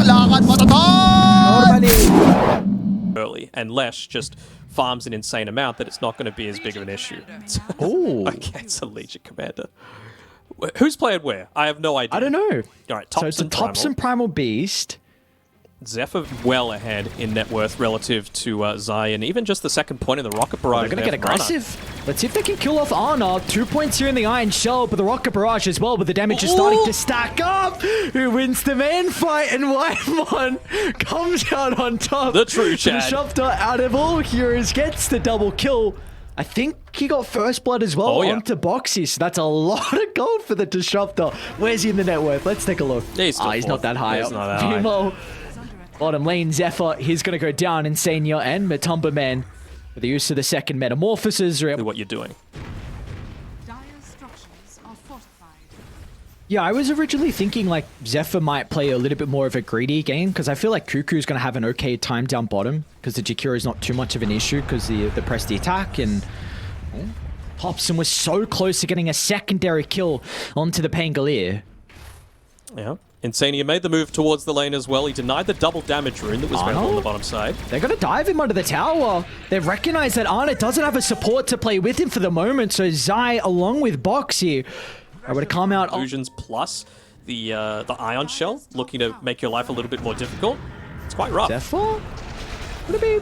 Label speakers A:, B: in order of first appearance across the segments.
A: lakad matatag!
B: Normally. Early, and Lesh just farms an insane amount that it's not going to be as big of an issue.
C: Ooh.
B: Against a Legion Commander. Who's playing where? I have no idea.
C: I don't know.
B: All right,
C: So it's a Thompson Primal Beast.
B: Zephyr well ahead in net worth relative to Zion. Even just the second point in the Rocket Barrage.
C: They're going to get aggressive. Let's see if they can kill off Ana. 2 points here in the Iron Shell, but the Rocket Barrage as well, but the damage is starting to stack up. Who wins the man fight, and Whitemon comes out on top.
B: The true Chad.
C: Disruptor, out of all heroes, gets the double kill. I think he got first blood as well onto Boxy, so that's a lot of gold for the Disruptor. Where's he in the net worth? Let's take a look.
B: He's
C: not that high up.
B: Not that high.
C: Bottom lane, Zephyr, he's going to go down. Insania and Matumba Man, with the use of the second Metamorphosis.
B: What you're doing.
C: Yeah, I was originally thinking like Zephyr might play a little bit more of a greedy game, because I feel like Cuckoo's going to have an okay time down bottom, because the Jakira is not too much of an issue, because the press the attack, and Thompson was so close to getting a secondary kill onto the Pangolier.
B: Yeah. Insania made the move towards the lane as well. He denied the double damage rune that was available on the bottom side.
C: They're going to dive him under the tower. They've recognized that Ana doesn't have a support to play with him for the moment, so Zai, along with Boxy, are going to come out.
B: Illusions plus the Ion Shell, looking to make your life a little bit more difficult. It's quite rough.
C: Zephyr? Gonna be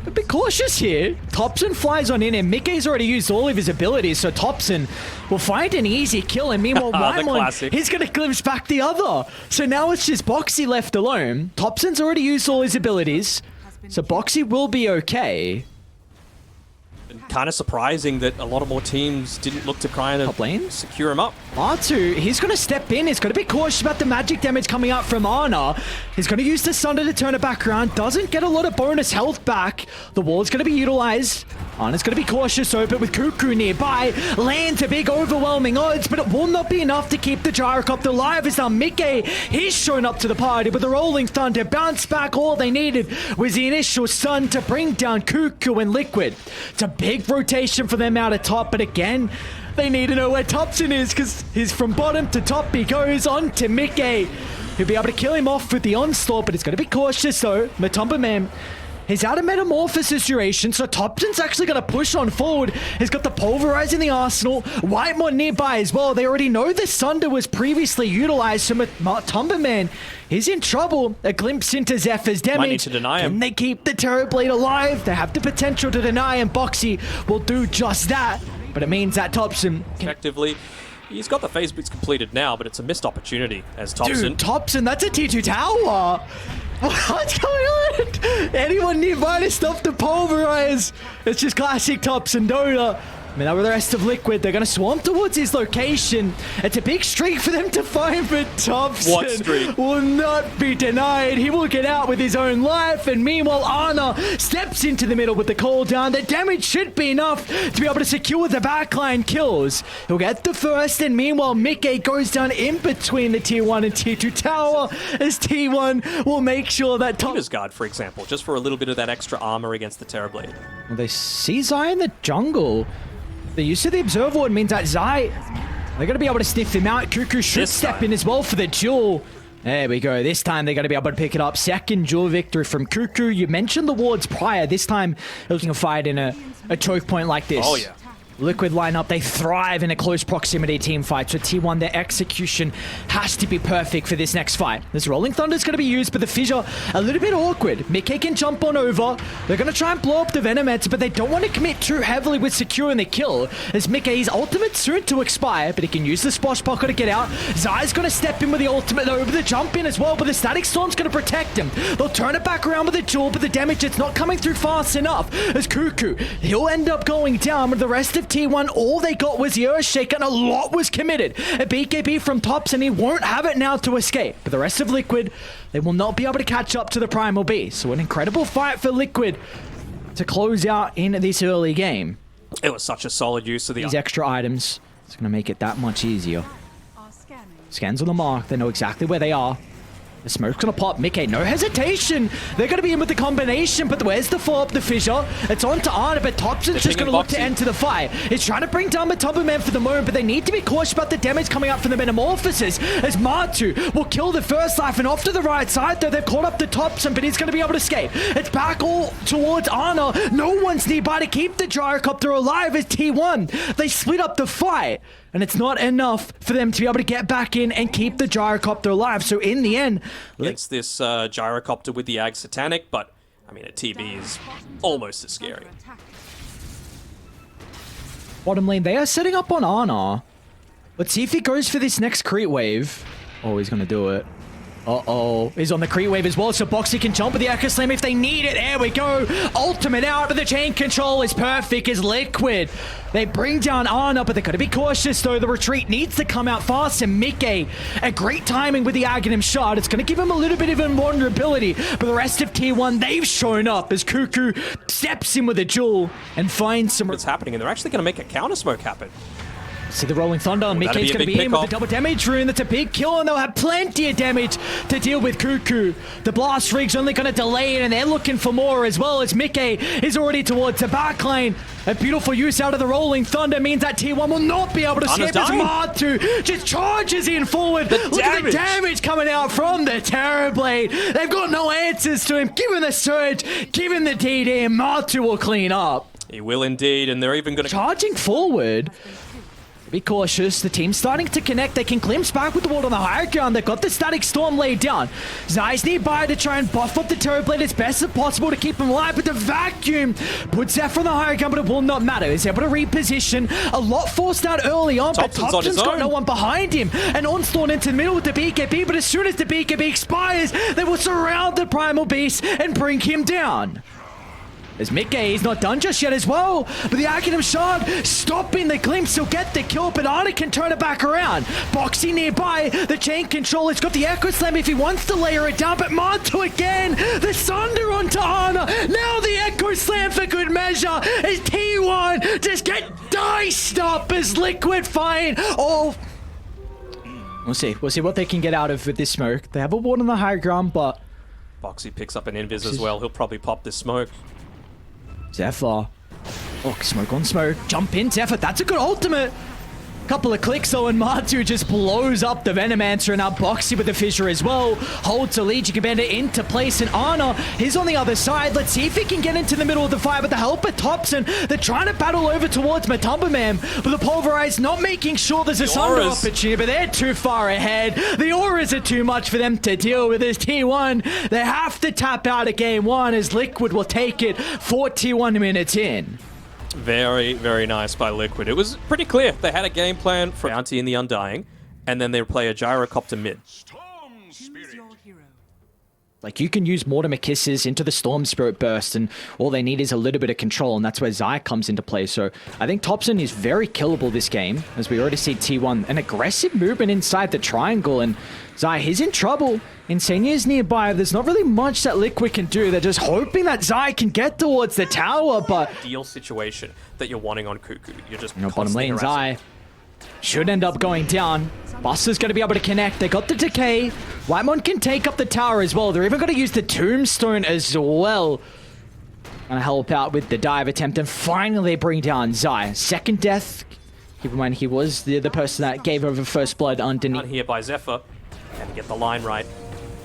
C: a bit cautious here. Thompson flies on in, and Mickey's already used all of his abilities, so Thompson will find an easy kill, and meanwhile, Whitemon, he's going to glimpse back the other. So now it's just Boxy left alone. Thompson's already used all his abilities, so Boxy will be okay.
B: Kind of surprising that a lot of more teams didn't look to try and secure him up.
C: R2, he's going to step in. He's going to be cautious about the magic damage coming out from Ana. He's going to use the Sunder to turn it back around. Doesn't get a lot of bonus health back. The wall's going to be utilized. Ana's going to be cautious, open with Cuckoo nearby. Lands a big overwhelming odds, but it will not be enough to keep the Gyrocopter alive as now Mickey, he's shown up to the party with the Rolling Thunder. Bounce back, all they needed was the initial stun to bring down Cuckoo and Liquid. It's a big rotation for them out of top, but again, they need to know where Thompson is, because he's from bottom to top. He goes on to Mickey. He'll be able to kill him off with the onslaught, but he's going to be cautious though. Matumba Man, he's out of Metamorphosis duration, so Thompson's actually going to push on forward. He's got the Pulverize in the arsenal. Whitemon nearby as well. They already know the Sunder was previously utilized, so Matumba Man, he's in trouble. A glimpse into Zephyr's damage.
B: Might need to deny him.
C: Can they keep the Terrorblade alive? They have the potential to deny, and Boxy will do just that. But it means that Thompson
B: Effectively, he's got the phase boots completed now, but it's a missed opportunity as Thompson.
C: Dude, Thompson, that's a T2 tower. What's going on? Anyone nearby to stop the Pulverize? It's just classic Thompson Dota. I mean, over the rest of Liquid, they're going to swarm towards his location. It's a big streak for them to find, but Thompson will not be denied. He will get out with his own life, and meanwhile, Ana steps into the middle with the cooldown. The damage should be enough to be able to secure the backline kills. He'll get the first, and meanwhile, Mickey goes down in between the Tier 1 and Tier 2 tower, as T1 will make sure that
B: Thomas Guard, for example, just for a little bit of that extra armor against the Terrorblade.
C: Well, they see Zai in the jungle. The use of the Observer Ward means that Zai, they're going to be able to sniff him out. Cuckoo should step in as well for the duel. There we go. This time they're going to be able to pick it up. Second duel victory from Cuckoo. You mentioned the wards prior. This time, looking to fight in a choke point like this.
B: Oh, yeah.
C: Liquid lineup, they thrive in a close proximity team fight. So T1, their execution has to be perfect for this next fight. This Rolling Thunder is going to be used, but the fissure a little bit awkward. Mickey can jump on over. They're going to try and blow up the Venometer, but they don't want to commit too heavily with securing the kill, as Mickey's ultimate soon to expire, but he can use the Splash Pocket to get out. Zai's going to step in with the ultimate over the jump in as well, but the Static Storm's going to protect him. They'll turn it back around with the duel, but the damage, it's not coming through fast enough, as Cuckoo, he'll end up going down with the rest of T1. All they got was the Earthshake, and a lot was committed. A BKB from Thompson, he won't have it now to escape. But the rest of Liquid, they will not be able to catch up to the Primal Beast. So an incredible fight for Liquid to close out in this early game.
B: It was such a solid use of
C: these extra items. It's going to make it that much easier. Scans on the mark. They know exactly where they are. The smoke's gonna pop. Mickey, no hesitation. They're gonna be in with the combination, but where's the follow-up, the fissure? It's on to Arna, but Thompson's just gonna look to enter the fight. He's trying to bring down Matumba for the moment, but they need to be cautious about the damage coming up from the Metamorphosis, as Matu will kill the first life, and off to the right side, though, they've caught up to Thompson, but he's gonna be able to escape. It's back all towards Arna. No one's nearby to keep the Gyrocopter alive as T1. They split up the fight, and it's not enough for them to be able to get back in and keep the Gyrocopter alive. So in the end,
B: It's this Gyrocopter with the Ag Satanic, but I mean, a TB is almost as scary.
C: bottom lane, they are setting up on Arna. Let's see if he goes for this next creep wave. Oh, he's gonna do it. Uh-oh. He's on the creep wave as well, so Boxy can jump with the Echo Slam if they need it. There we go. Ultimate out, but the chain control is perfect as Liquid. They bring down Arna, but they've got to be cautious, though. The retreat needs to come out fast, and Mickey, a great timing with the Aghanim shot. It's going to give him a little bit of invulnerability, but the rest of T1, they've shown up as Cuckoo steps in with a jewel and finds some...
B: What's happening, and they're actually going to make a counter smoke happen.
C: See the Rolling Thunder. Mickey's going to be in with the double damage rune. That's a big kill, and they'll have plenty of damage to deal with Cuckoo. The Blast Rig's only going to delay it, and they're looking for more as well, as Mickey is already towards the back lane. A beautiful use out of the Rolling Thunder means that T1 will not be able to escape as Matu just charges in forward. Look at the damage coming out from the Terrorblade. They've got no answers to him. Give him the Surge, give him the DD, and Matu will clean up.
B: He will indeed, and they're even going to...
C: Charging forward. Be cautious. The team's starting to connect. They can glimpse back with the ward on the higher ground. They've got the Static Storm laid down. Zai's nearby to try and buff up the Terrorblade as best as possible to keep him alive, but the Vacuum puts Zephyr on the higher ground, but it will not matter. He's able to reposition. A lot forced out early on, but Thompson's got no one behind him. And Onslaught into the middle with the BKB, but as soon as the BKB expires, they will surround the Primal Beast and bring him down. As Mickey, he's not done just yet as well, but the Aghanim Shard stopping the glimpse, he'll get the kill, but Arna can turn it back around. Boxy nearby, the chain controller's got the Echo Slam if he wants to layer it down, but Matu again, the Sunder onto Arna, now the Echo Slam for good measure, as T1 just get diced up as Liquid find. Oh, we'll see what they can get out of with this smoke. They have a ward on the high ground, but...
B: Boxy picks up an Invis as well, he'll probably pop this smoke.
C: Zephyr. Oh, smoke on smoke. Jump in, Zephyr. That's a good ultimate. Couple of clicks, though, and Matu just blows up the Venomancer, and now Boxy with the fissure as well. Holds the Legion Commander into place, and Arna, he's on the other side. Let's see if he can get into the middle of the fight with the help of Thompson. They're trying to battle over towards Matumba Man, but the Pulverize not making sure there's a Sunder opportunity, but they're too far ahead. The auras are too much for them to deal with as T1. They have to tap out at game one as Liquid will take it 41 minutes in.
B: Very, very nice by Liquid. It was pretty clear. They had a game plan for Bounty in the Undying, and then they play a Gyrocopter mid.
C: Like, you can use Mortimer Kisses into the Storm Spirit Burst, and all they need is a little bit of control, and that's where Zai comes into play. So I think Thompson is very killable this game, as we already see T1. An aggressive movement inside the triangle, and Zai, he's in trouble. Insania's nearby. There's not really much that Liquid can do. They're just hoping that Zai can get towards the tower, but...
B: Deal situation that you're wanting on Cuckoo. You're just
C: bottom lane, Zai should end up going down. Buster's going to be able to connect. They got the decay. Whitemon can take up the tower as well. They're even going to use the tombstone as well. Going to help out with the dive attempt. And finally, they bring down Zai. Second death. Keep in mind, he was the person that gave over first blood underneath.
B: Here by Zephyr. Can get the line right.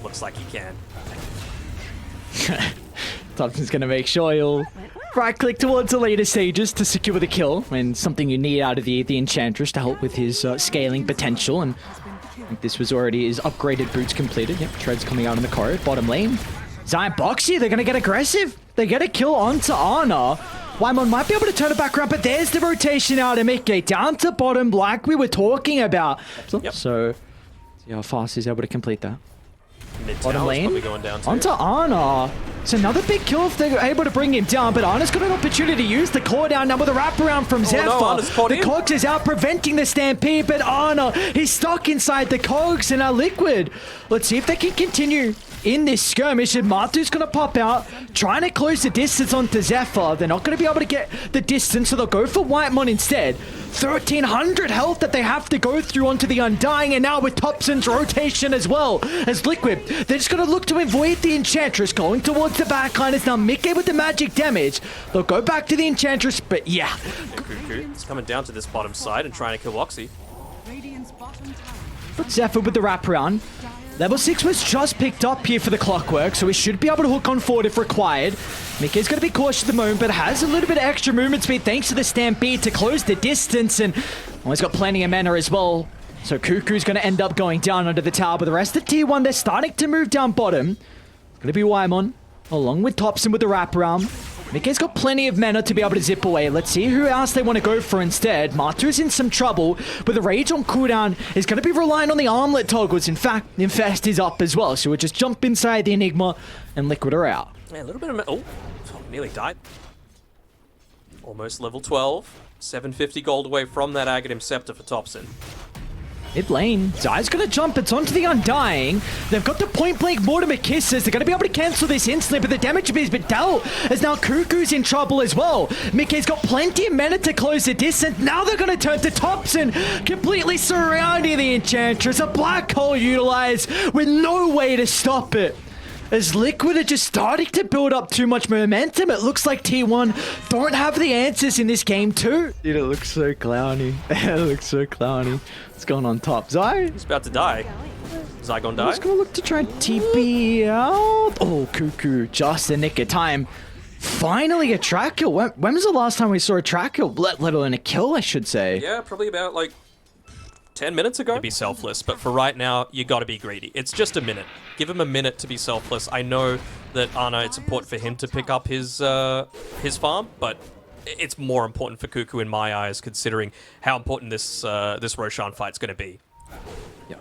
B: Looks like he can.
C: Thompson's going to make sure he'll right-click towards the later stages to secure the kill, and something you need out of the Enchantress to help with his scaling potential. And I think this was already his upgraded boots completed. Yep, Tread's coming out in the corridor. Bottom lane. Zion Boxy, they're going to get aggressive. They get a kill onto Arna. Whitemon might be able to turn it back around, but there's the rotation out of Mickey. Down to bottom, like we were talking about.
B: Yep.
C: So, see how fast he's able to complete that.
B: Mid
C: bottom lane.
B: Going down
C: onto Arna. It's another big kill if they're able to bring him down, but Ana's got an opportunity to use the core down now with a wraparound from Zephyr. The Cogs is out preventing the Stampede, but Ana, he's stuck inside the Cogs and now Liquid. Let's see if they can continue in this skirmish. And Matu's going to pop out, trying to close the distance onto Zephyr. They're not going to be able to get the distance, so they'll go for Whitemon instead. 1,300 health that they have to go through onto the Undying, and now with Thompson's rotation as well as Liquid, they're just going to look to avoid the Enchantress. Going towards the backline is now Mickey with the magic damage. They'll go back to the Enchantress, but yeah.
B: Cuckoo is coming down to this bottom side and trying to kill Oxy.
C: But Zephyr with the wraparound. Level 6 was just picked up here for the Clockwork, so we should be able to hook on forward if required. Mickey's going to be cautious at the moment, but has a little bit of extra movement speed thanks to the Stampede to close the distance, and he's got plenty of mana as well. So Cuckoo's going to end up going down under the tower, but the rest of T1, they're starting to move down bottom. It's going to be Whitemon, along with Thompson with the wraparound. Mickey's got plenty of mana to be able to zip away. Let's see who else they want to go for instead. Matu's in some trouble, but the Rage on cooldown is going to be relying on the armlet toggles. In fact, Infest is up as well, so we'll just jump inside the Enigma and Liquid are out.
B: Yeah, a little bit of... Oh, nearly died. Almost level 12. 750 gold away from that Aghanim Scepter for Thompson.
C: Mid lane, Zai's gonna jump, it's onto the Undying. They've got the point blank Mortimer Kisses. They're gonna be able to cancel this instantly, but the damage has been dealt as now Cuckoo's in trouble as well. Mickey's got plenty of mana to close the distance. Now they're gonna turn to Thompson, completely surrounding the Enchantress. A black hole utilized with no way to stop it. As Liquid are just starting to build up too much momentum, it looks like T1 don't have the answers in this game too. Dude, it looks so clowny. It looks so clowny. What's going on top? Zai?
B: He's about to die. Zai gonna die?
C: He's gonna look to try and TP out. Oh, Cuckoo, just the nick of time. Finally a track kill. When was the last time we saw a track kill? Let alone a kill, I should say.
B: Yeah, probably about like 10 minutes ago. To be selfless, but for right now, you gotta be greedy. It's just a minute. Give him a minute to be selfless. I know that Ana, it's important for him to pick up his farm, but it's more important for Cuckoo in my eyes, considering how important this this Roshan fight's gonna be.
C: Yeah.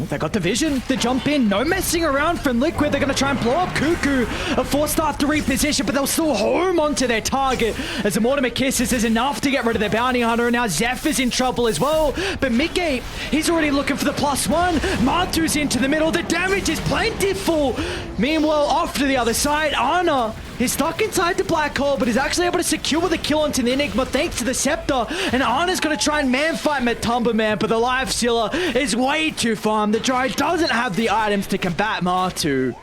C: They got the vision, the jump in, no messing around from Liquid. They're going to try and blow up Cuckoo. A forced staff to reposition, but they'll still home onto their target. As the Mortimer Kisses is enough to get rid of their bounty hunter, and now Zephyr's in trouble as well. But Mickey, he's already looking for the +1. Matu's into the middle. The damage is plentiful. Meanwhile, off to the other side, Ana is stuck inside the black hole, but is actually able to secure the kill onto the Enigma thanks to the Scepter. And Ana's going to try and man-fight Matumba Man, but the Life Stealer is way too farm. The Dry doesn't have the items to combat Matu.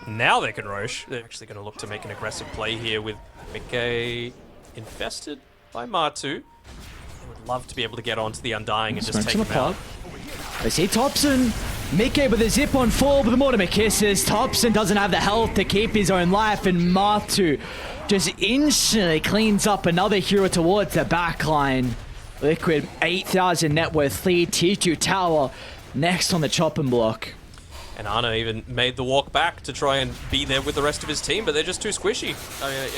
B: Now they can Roche. They're actually going to look to make an aggressive play here with Mickey infested by Matu. They would love to be able to get onto the Undying and just take him out.
C: They see Thompson. Mickey with a zip on full, but the Mortimer Kisses. Thompson doesn't have the health to keep his own life, and Matu just instantly cleans up another hero towards the backline. Liquid, 8,000 net worth lead. T2 Tower next on the chopping block.
B: And Ana even made the walk back to try and be there with the rest of his team, but they're just too squishy.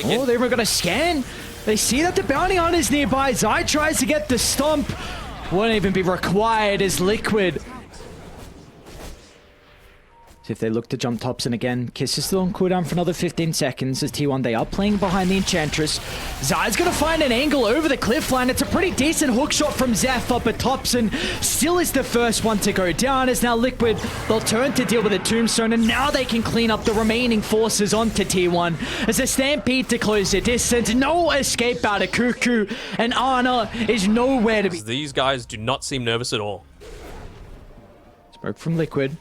B: Again,
C: they're even going to scan. They see that the bounty hunter's nearby. Zai tries to get the stomp. Won't even be required as Liquid. So if they look to jump Thompson again, Kiss is still on cooldown for another 15 seconds as T1, they are playing behind the Enchantress. Zai's going to find an angle over the cliff line. It's a pretty decent hook shot from Zephyr, but Thompson still is the first one to go down as now Liquid, they'll turn to deal with a Tombstone, and now they can clean up the remaining forces onto T1 as a Stampede to close the distance. No escape out of Cuckoo, and Ana is nowhere to be.
B: These guys do not seem nervous at all.
C: Smoke from Liquid.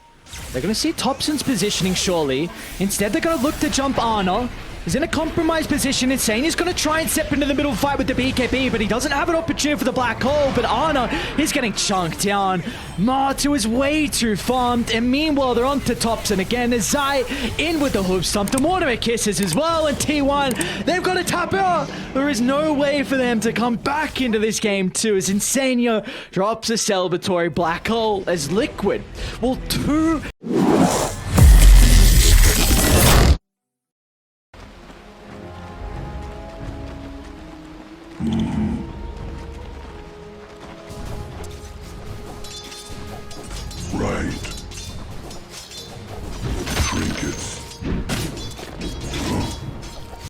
C: They're going to see Thompson's positioning, surely. Instead, they're going to look to jump Ana. He's in a compromised position. Insane is going to try and step into the middle fight with the BKB, but he doesn't have an opportunity for the black hole. But Ana is getting chunked down. Matu is way too farmed. And meanwhile, they're on to Thompson again. As Zai in with the hoof stomp. The Mortimer Kisses as well. And T1, they've got to tap out. There is no way for them to come back into this game too. As Insania drops a celebratory black hole as Liquid will
A: Right.